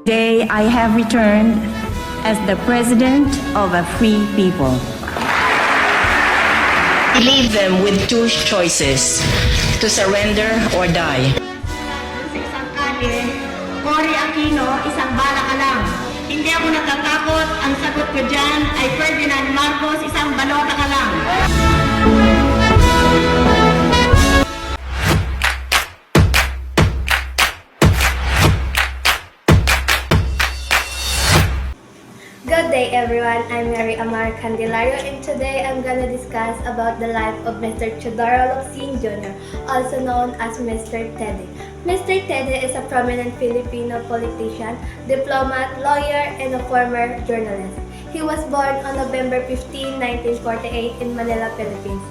Today, I have returned as the president of a free people. We leave them with two choices, to surrender or die. Sa isang kalye, Cory Aquino, isang bala ka lang. Hindi ako natatakot, ang sagot ko dyan ay Ferdinand Marcos, isang balota ka lang. Good day everyone, I'm Mary Amar Candelario and today I'm gonna discuss about the life of Mr. Teodoro Locsin Jr., also known as Mr. Teddy. Mr. Teddy is a prominent Filipino politician, diplomat, lawyer, and a former journalist. He was born on November 15, 1948 in Manila, Philippines.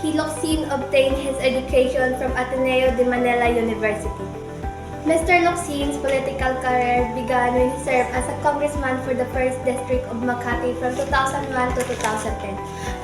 Locsin obtained his education from Ateneo de Manila University. Mr. Locsin's political career began when he served as a congressman for the 1st District of Makati from 2001 to 2010.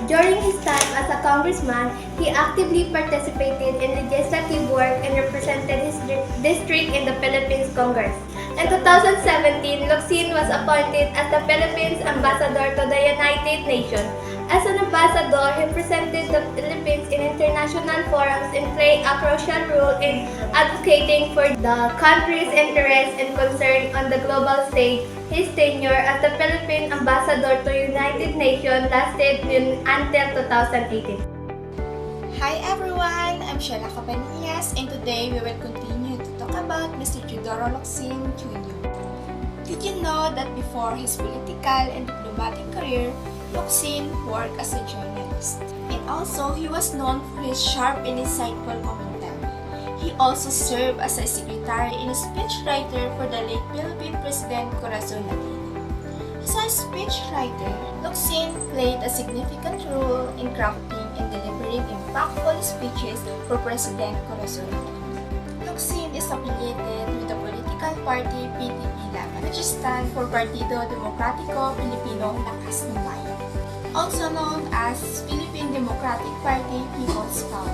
During his time as a congressman, he actively participated in legislative work and represented his district in the Philippines Congress. In 2017, Locsin was appointed as the Philippines Ambassador to the United Nations. As an ambassador, he represented the Philippines in international forums and played a crucial role in advocating for the country's interests and concern on the global stage. His tenure as the Philippine Ambassador to United Nations lasted until 2018. Hi everyone, I'm Sheila Cabanillas and today we will continue to talk about Mr. Teodoro Locsin Jr. Did you know that before his political and diplomatic career, Locsin worked as a journalist, and also he was known for his sharp and insightful commentary. He also served as a secretary and a speechwriter for the late Philippine President Corazon. As a speechwriter, Locsin played a significant role in crafting and delivering impactful speeches for President Corazon. Locsin is affiliated with the political party PDP-LABAN, which stands for Partido Demokratiko Pilipino Lakas ng Bayan, also known as Philippine Democratic Party People's Power.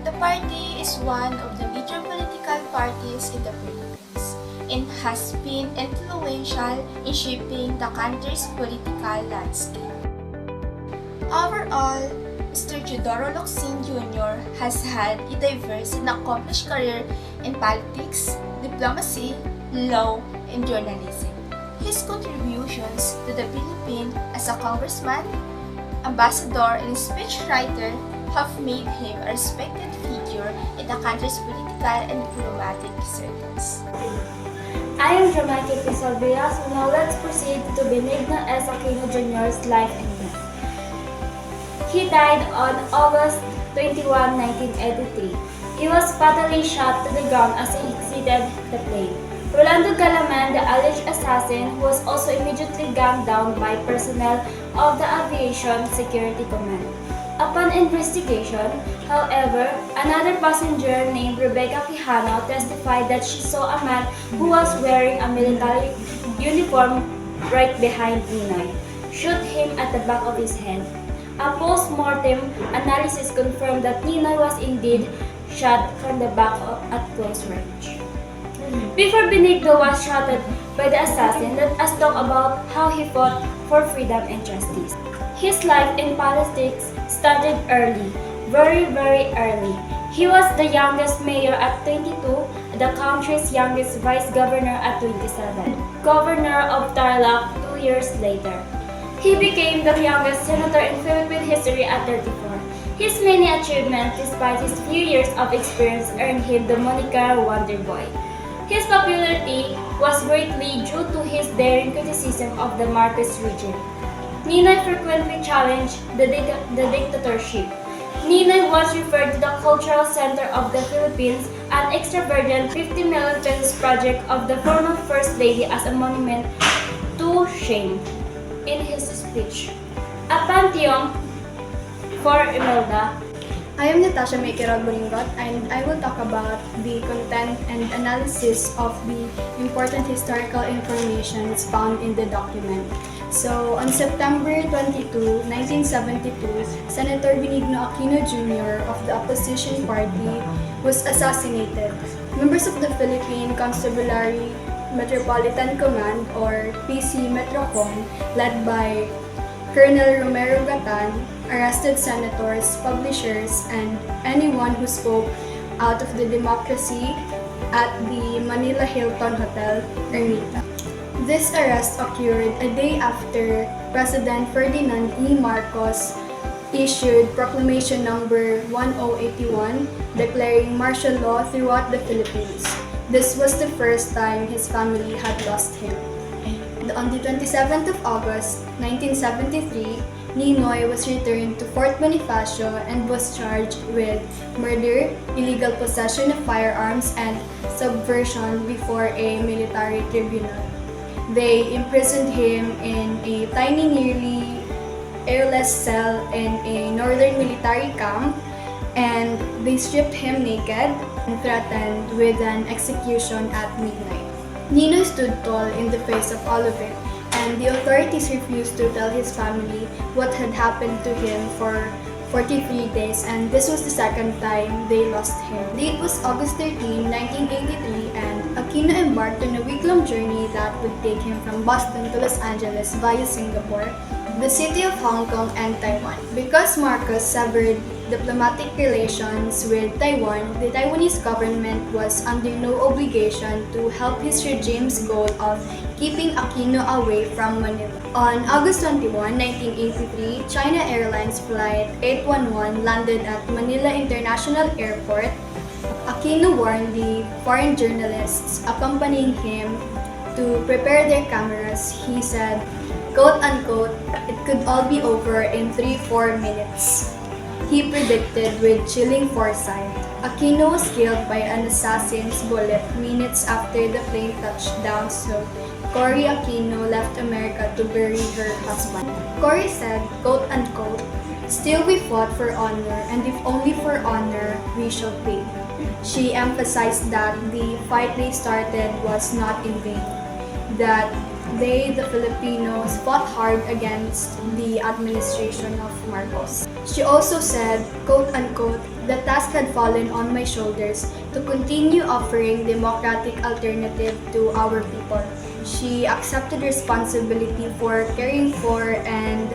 The party is one of the major political parties in the Philippines and has been influential in shaping the country's political landscape. Overall, Mr. Teodoro Locsin Jr. has had a diverse and accomplished career in politics, diplomacy, law, and journalism. His contributions to the Philippines as a congressman, ambassador, and speechwriter have made him a respected figure in the country's political and diplomatic circles. I am Dramatic Rizal, so now let's proceed to Benigno S. Aquino Jr.'s life and death. He died on August 21, 1983. He was fatally shot to the ground as he exited the plane. Rolando Galaman, the alleged assassin, was also immediately gunned down by personnel of the Aviation Security Command. Upon investigation, however, another passenger named Rebecca Quijano testified that she saw a man who was wearing a military uniform right behind Ninoy shoot him at the back of his head. A post-mortem analysis confirmed that Ninoy was indeed shot from the back at close range. Before Benigno was shot by the assassin, let us talk about how he fought for freedom and justice. His life in politics started early, very early. He was the youngest mayor at 22, the country's youngest vice governor at 27, governor of Tarlac 2 years later. He became the youngest senator in Philippine history at 34. His many achievements, despite his few years of experience, earned him the moniker Wonder Boy. His popularity was greatly due to his daring criticism of the Marcos regime. Ninoy frequently challenged the dictatorship. Ninoy was referred to the cultural center of the Philippines, an extravagant 50 million pesos project of the former First Lady as a monument to shame. In his speech, a pantheon for Imelda. I am Natasha Maykirag Boringot and I will talk about the content and analysis of the important historical information found in the document. So, on September 22, 1972, Senator Benigno Aquino Jr. of the opposition party was assassinated. Members of the Philippine Constabulary Metropolitan Command or PC Metrocom led by Colonel Romero Gatan arrested senators, publishers, and anyone who spoke out of the democracy at the Manila Hilton Hotel, Ermita. This arrest occurred a day after President Ferdinand E. Marcos issued Proclamation Number 1081 declaring martial law throughout the Philippines. This was the first time his family had lost him. On the 27th of August 1973, Ninoy was returned to Fort Bonifacio and was charged with murder, illegal possession of firearms, and subversion before a military tribunal. They imprisoned him in a tiny, nearly airless cell in a northern military camp, and they stripped him naked and threatened with an execution at midnight. Ninoy stood tall in the face of all of it, and the authorities refused to tell his family what had happened to him for 43 days, and this was the second time they lost him. The date was August 13, 1983, and Aquino embarked on a week-long journey that would take him from Boston to Los Angeles via Singapore, the city of Hong Kong, and Taiwan. Because Marcos severed diplomatic relations with Taiwan, the Taiwanese government was under no obligation to help his regime's goal of keeping Aquino away from Manila. On August 21, 1983, China Airlines Flight 811 landed at Manila International Airport. Aquino warned the foreign journalists accompanying him to prepare their cameras. He said, quote-unquote, "It could all be over in 3-4 minutes." He predicted with chilling foresight. Aquino was killed by an assassin's bullet minutes after the plane touched down, so Cory Aquino left America to bury her husband. Cory said, quote-unquote, "Still we fought for honor, and if only for honor, we shall pay." She emphasized that the fight they started was not in vain, that they, the Filipinos, fought hard against the administration of Marcos. She also said, quote-unquote, "The task had fallen on my shoulders to continue offering democratic alternative to our people." She accepted responsibility for caring for and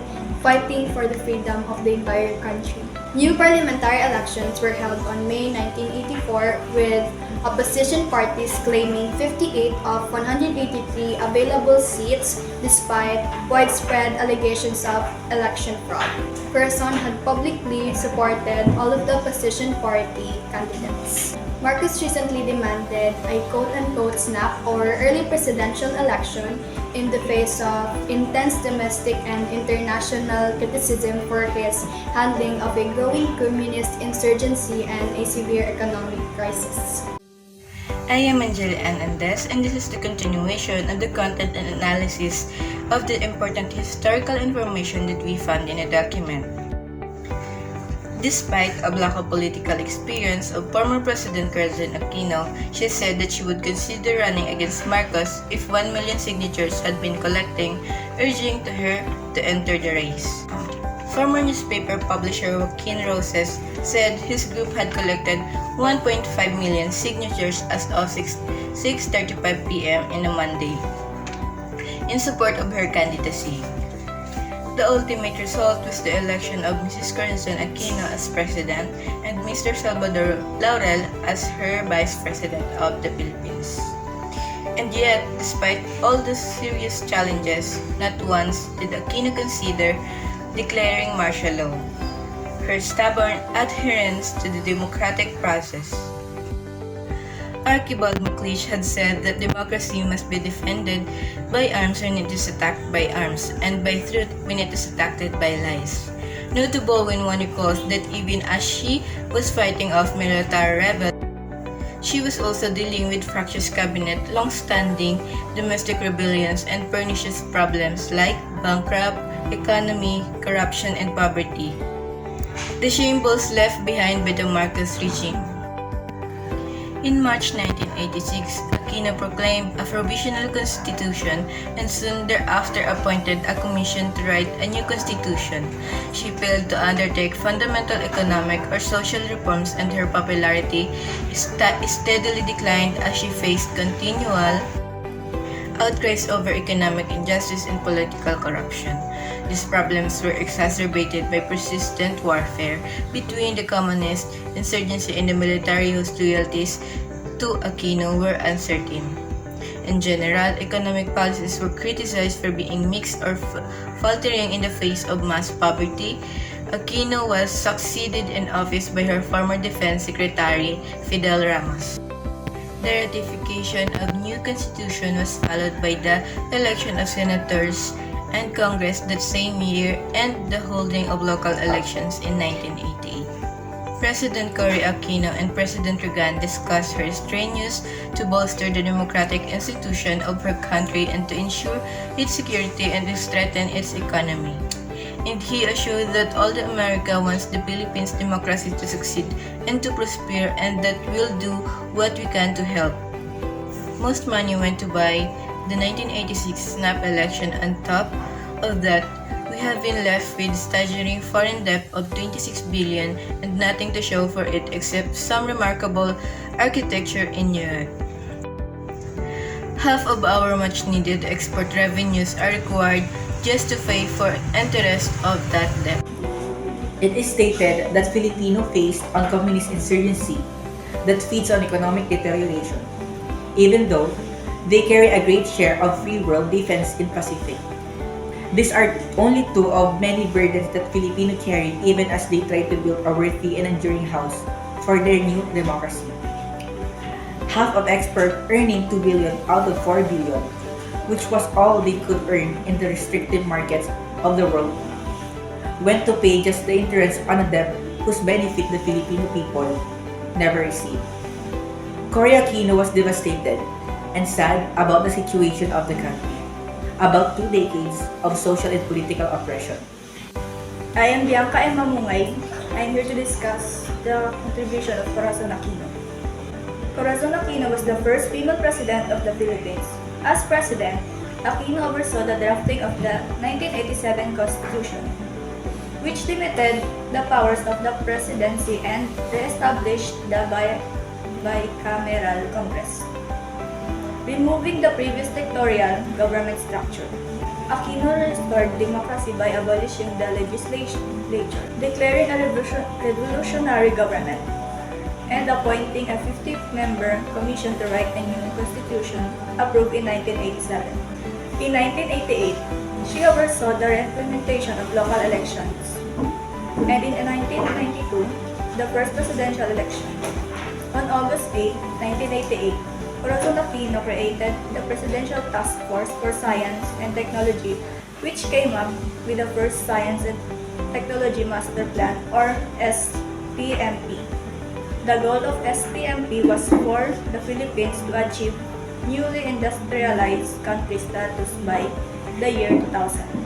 fighting for the freedom of the entire country. New parliamentary elections were held on May 1984 with opposition parties claiming 58 of 183 available seats despite widespread allegations of election fraud. Corazon had publicly supported all of the opposition party candidates. Marcos recently demanded a quote-unquote snap or early presidential election in the face of intense domestic and international criticism for his handling of a growing communist insurgency and a severe economic crisis. I am Angela Ann Andes, and this is the continuation of the content and analysis of the important historical information that we found in a document. Despite a lack of political experience of former President Corazon Aquino, she said that she would consider running against Marcos if 1 million signatures had been collecting, urging to her to enter the race. Former newspaper publisher Joaquin Roses said his group had collected 1.5 million signatures as of 6:35 p.m. on a Monday in support of her candidacy. The ultimate result was the election of Mrs. Corazon Aquino as president and Mr. Salvador Laurel as her vice president of the Philippines. And yet, despite all the serious challenges, not once did Aquino consider declaring martial law, her stubborn adherence to the democratic process. Archibald MacLeish had said that democracy must be defended by arms when it is attacked by arms, and by truth when it is attacked by lies. Notable when one recalls that even as she was fighting off military rebels, she was also dealing with fractious cabinet, long-standing domestic rebellions, and pernicious problems like bankrupt economy, corruption, and poverty. The shambles left behind by the Marcos regime. In March 1986, Aquino proclaimed a provisional constitution and soon thereafter appointed a commission to write a new constitution. She failed to undertake fundamental economic or social reforms, and her popularity steadily declined as she faced continual outcries over economic injustice and political corruption. These problems were exacerbated by persistent warfare between the communist insurgency and the military whose loyalties to Aquino were uncertain. In general, economic policies were criticized for being mixed or faltering in the face of mass poverty. Aquino was succeeded in office by her former Defense Secretary, Fidel Ramos. The ratification of new constitution was followed by the election of senators and Congress that same year and the holding of local elections in 1988. President Cory Aquino and President Reagan discussed her strenuous to bolster the democratic institution of her country and to ensure its security and to strengthen its economy. And he assured that all the America wants the Philippines democracy to succeed and to prosper and that we'll do what we can to help. Most money went to buy the 1986 snap election. On top of that, we have been left with staggering foreign debt of 26 billion and nothing to show for it except some remarkable architecture in New York. Half of our much needed export revenues are required just to pay for interest of that debt. It is stated that Filipino faced on communist insurgency that feeds on economic deterioration, even though they carry a great share of free world defense in Pacific. These are only two of many burdens that Filipino carry even as they try to build a worthy and enduring house for their new democracy. Half of export earning 2 billion out of 4 billion, which was all they could earn in the restricted markets of the world, went to pay just the interest on a debt whose benefit the Filipino people never received. Cory Aquino was devastated and sad about the situation of the country, about 2 decades of social and political oppression. I am Bianca M. Mamungay. I am here to discuss the contribution of Corazon Aquino. Corazon Aquino was the first female president of the Philippines. As president, Aquino oversaw the drafting of the 1987 Constitution, which limited the powers of the presidency and re-established the bicameral Congress, removing the previous dictatorial government structure. Aquino restored democracy by abolishing the legislature, declaring a revolutionary government, and appointing a 50-member commission to write a new constitution approved in 1987. In 1988, she oversaw the implementation of local elections, and in 1992, the first presidential election. On August 8, 1988, Corazon Aquino created the Presidential Task Force for Science and Technology, which came up with the first Science and Technology Master Plan, or STMP. The goal of STMP was for the Philippines to achieve newly industrialized country status by the year 2000.